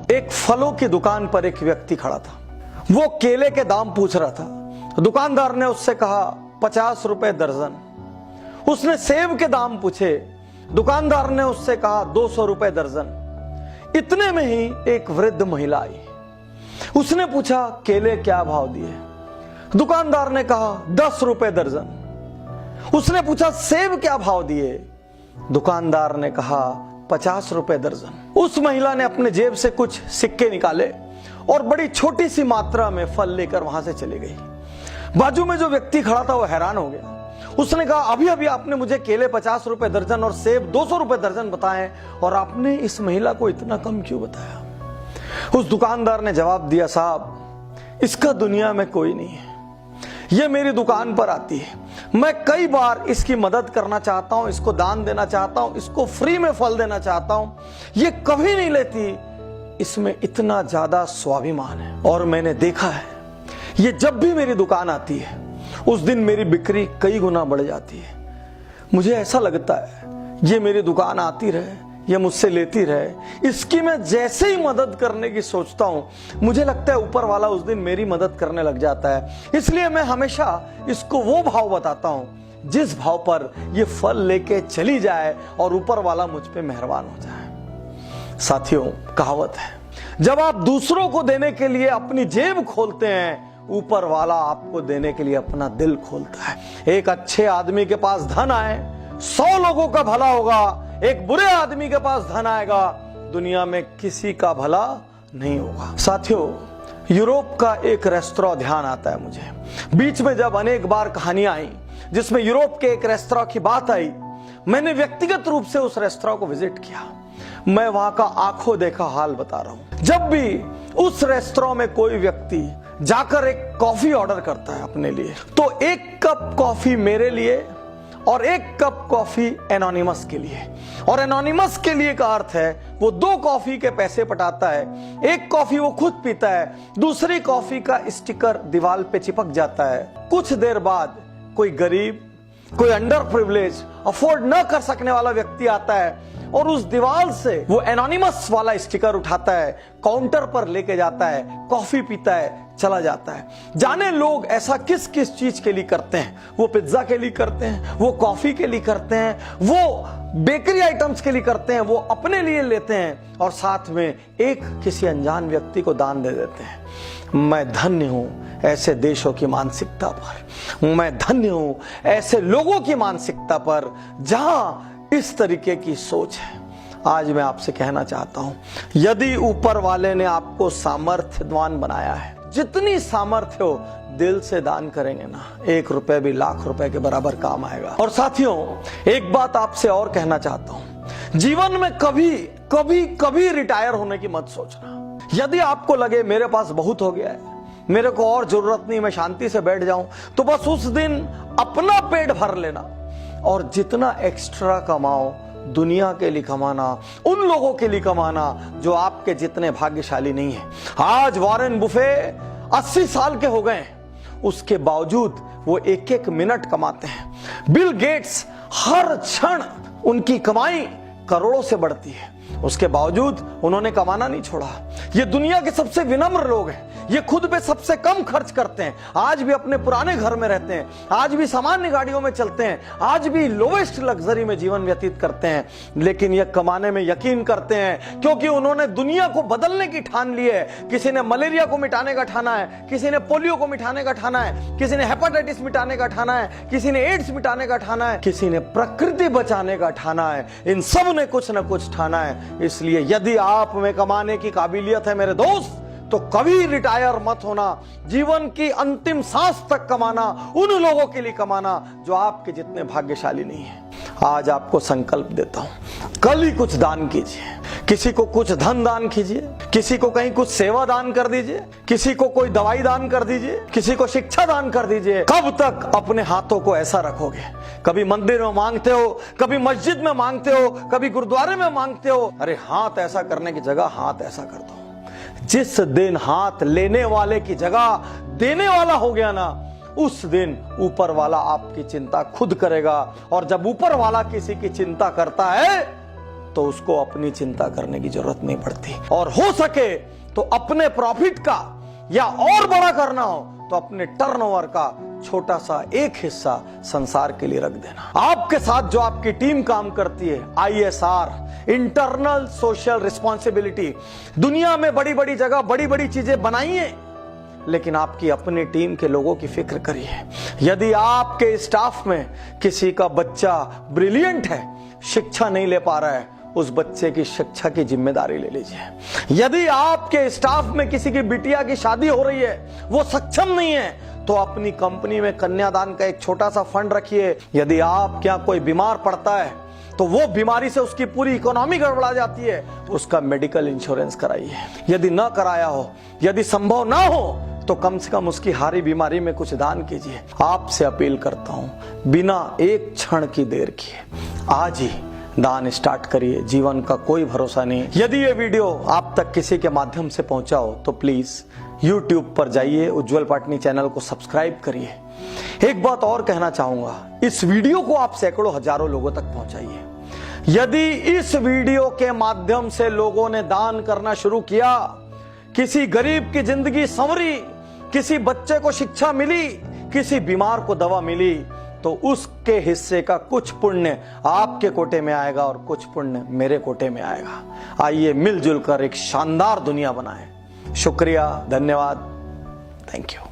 एक फलों की दुकान पर एक व्यक्ति खड़ा था। वो केले के दाम पूछ रहा था। दुकानदार ने उससे कहा 50 रुपए दर्जन। उसने सेब के दाम पूछे। दुकानदार ने उससे कहा 200 रुपए दर्जन। इतने में ही एक वृद्ध महिला आई। उसने पूछा केले क्या भाव दिए? दुकानदार ने कहा 10 रुपए दर्जन। उसने पूछा सेब क्या भाव दिए? दुकानदार ने कहा 50 रुपए दर्जन। उस महिला ने अपने जेब से कुछ सिक्के निकाले और बड़ी छोटी सी मात्रा में फल लेकर वहां से चली गई। बाजू में जो व्यक्ति खड़ा था वो हैरान हो गया। उसने कहा अभी अभी आपने मुझे केले 50 रुपए दर्जन और सेब 200 रुपए दर्जन बताए और आपने इस महिला को इतना कम क्यों बताया? उस दुकानदार ने जवाब दिया, साहब इसका दुनिया में कोई नहीं है। ये मेरी दुकान पर आती है, मैं कई बार इसकी मदद करना चाहता हूं, इसको दान देना चाहता हूं, इसको फ्री में फल देना चाहता हूं, ये कभी नहीं लेती। इसमें इतना ज्यादा स्वाभिमान है और मैंने देखा है ये जब भी मेरी दुकान आती है उस दिन मेरी बिक्री कई गुना बढ़ जाती है। मुझे ऐसा लगता है ये मेरी दुकान आती रहे, ये मुझसे लेती रहे। इसकी मैं जैसे ही मदद करने की सोचता हूं मुझे लगता है ऊपर वाला उस दिन मेरी मदद करने लग जाता है। इसलिए मैं हमेशा इसको वो भाव बताता हूं जिस भाव पर ये फल लेके चली जाए और ऊपर वाला मुझ पे मेहरबान हो जाए। साथियों, कहावत है, जब आप दूसरों को देने के लिए अपनी जेब खोलते हैं ऊपर वाला आपको देने के लिए अपना दिल खोलता है। एक अच्छे आदमी के पास धन आए 100 लोगों का भला होगा, एक बुरे आदमी के पास धन आएगा दुनिया में किसी का भला नहीं होगा। साथियों, यूरोप का एक रेस्तरां ध्यान आता है मुझे। बीच में जब अनेक बार कहानियां आई जिसमें यूरोप के एक रेस्तरां की बात आई, मैंने व्यक्तिगत रूप से उस रेस्तरां को विजिट किया। मैं वहां का आंखों देखा हाल बता रहा हूं। जब भी उस रेस्तरां में कोई व्यक्ति जाकर एक कॉफी ऑर्डर करता है अपने लिए, तो 1 कप कॉफी मेरे लिए और 1 कप कॉफी एनोनिमस के लिए। और एनोनिमस के लिए का अर्थ है वो 2 कॉफी के पैसे पटाता है। 1 कॉफी वो खुद पीता है, दूसरी कॉफी का स्टिकर दीवार पे चिपक जाता है। कुछ देर बाद कोई गरीब, कोई अंडर प्रिविलेज, अफोर्ड न कर सकने वाला व्यक्ति आता है और उस दीवार से वो एनोनिमस वाला स्टिकर उठाता है, काउंटर पर लेके जाता है, कॉफी पीता है, चला जाता है। जाने लोग ऐसा किस किस चीज के लिए करते हैं। वो पिज्जा के लिए करते हैं, वो कॉफी के लिए करते हैं, वो बेकरी आइटम्स के लिए करते हैं, वो अपने लिए लेते हैं और साथ में एक किसी अनजान व्यक्ति को दान दे देते हैं। मैं धन्य हूं ऐसे देशों की मानसिकता पर, मैं धन्य हूं ऐसे लोगों की मानसिकता पर जहां इस तरीके की सोच है। आज मैं आपसे कहना चाहता हूं, यदि ऊपर वाले ने आपको सामर्थ्यवान बनाया है, जितनी सामर्थ्य हो दिल से दान करेंगे ना, 1 रुपए भी लाख रुपए के बराबर काम आएगा। और साथियों, एक बात आपसे और कहना चाहता हूं, जीवन में कभी कभी कभी रिटायर होने की मत सोचना। यदि आपको लगे मेरे पास बहुत हो गया है, मेरे को और जरूरत नहीं, मैं शांति से बैठ जाऊं, तो बस उस दिन अपना पेट भर लेना और जितना एक्स्ट्रा कमाओ दुनिया के लिए कमाना, उन लोगों के लिए कमाना जो आपके जितने भाग्यशाली नहीं है। आज वॉरेन बुफे 80 साल के हो गए, उसके बावजूद वो 1-1 मिनट कमाते हैं। बिल गेट्स हर क्षण उनकी कमाई करोड़ों से बढ़ती है, उसके बावजूद उन्होंने कमाना नहीं छोड़ा। ये दुनिया के सबसे विनम्र लोग हैं, ये खुद पे सबसे कम खर्च करते हैं, आज भी अपने पुराने घर में रहते हैं, आज भी सामान्य गाड़ियों में चलते हैं, आज भी लोवेस्ट लग्जरी में जीवन व्यतीत करते हैं, लेकिन ये कमाने में यकीन करते हैं क्योंकि उन्होंने दुनिया को बदलने की ठान ली है। किसी ने मलेरिया को मिटाने का ठाना है, किसी ने पोलियो को मिटाने का ठाना है, किसी ने हेपेटाइटिस मिटाने का ठाना है, किसी ने एड्स मिटाने का ठाना है, किसी ने प्रकृति बचाने का ठाना है। इन सब ने कुछ न कुछ ठाना है। इसलिए यदि आप में कमाने की काबिलियत है मेरे दोस्त, तो कभी रिटायर मत होना। जीवन की अंतिम सांस तक कमाना, उन लोगों के लिए कमाना जो आपके जितने भाग्यशाली नहीं है। आज आपको संकल्प देता हूं, कल ही कुछ दान कीजिए। किसी को कुछ धन दान कीजिए, किसी को कहीं कुछ सेवा दान कर दीजिए, किसी को कोई दवाई दान कर दीजिए, किसी को शिक्षा दान कर दीजिए। कब तक अपने हाथों को ऐसा रखोगे? कभी मंदिर में मांगते हो, कभी मस्जिद में मांगते हो, कभी गुरुद्वारे में मांगते हो। अरे हाथ ऐसा करने की जगह हाथ ऐसा कर दो। जिस दिन हाथ लेने वाले की जगह देने वाला हो गया ना, उस दिन ऊपर वाला आपकी चिंता खुद करेगा। और जब ऊपर वाला किसी की चिंता करता है तो उसको अपनी चिंता करने की जरूरत नहीं पड़ती। और हो सके तो अपने प्रॉफिट का या और बड़ा करना हो तो अपने टर्नओवर का छोटा सा एक हिस्सा संसार के लिए रख देना। आपके साथ जो आपकी टीम काम करती है, ISR, इंटरनल सोशल रिस्पॉन्सिबिलिटी, दुनिया में बड़ी बड़ी जगह बड़ी बड़ी चीजें बनाइए, लेकिन आपकी अपनी टीम के लोगों की फिक्र करिए। यदि आपके स्टाफ में किसी का बच्चा ब्रिलियंट है, शिक्षा नहीं ले पा रहा है, उस बच्चे की शिक्षा की जिम्मेदारी ले लीजिए। यदि आपके स्टाफ में किसी की बिटिया की शादी हो रही है, वो सक्षम नहीं है, तो अपनी कंपनी में कन्यादान का एक छोटा सा फंड रखिए। यदि आप क्या कोई बीमार पड़ता है तो वो बीमारी से उसकी पूरी इकोनॉमी गड़बड़ा जाती है, उसका मेडिकल इंश्योरेंस कराइए। यदि ना कराया हो, यदि संभव ना हो, तो कम से कम उसकी हारी बीमारी में कुछ दान कीजिए। आपसे अपील करता हूं, बिना एक क्षण की देर किए आज ही दान स्टार्ट करिए। जीवन का कोई भरोसा नहीं। यदि ये वीडियो आप तक किसी के माध्यम से पहुंचा हो तो प्लीज YouTube पर जाइए, उज्जवल पाटनी चैनल को सब्सक्राइब करिए। एक बात और कहना चाहूंगा, इस वीडियो को आप सैकड़ों हजारों लोगों तक पहुंचाइए। यदि इस वीडियो के माध्यम से लोगों ने दान करना शुरू किया, किसी गरीब की जिंदगी संवरी, किसी बच्चे को शिक्षा मिली, किसी बीमार को दवा मिली, तो उसके हिस्से का कुछ पुण्य आपके कोटे में आएगा और कुछ पुण्य मेरे कोटे में आएगा। आइए मिलजुल कर एक शानदार दुनिया बनाएं। शुक्रिया, धन्यवाद, थैंक यू।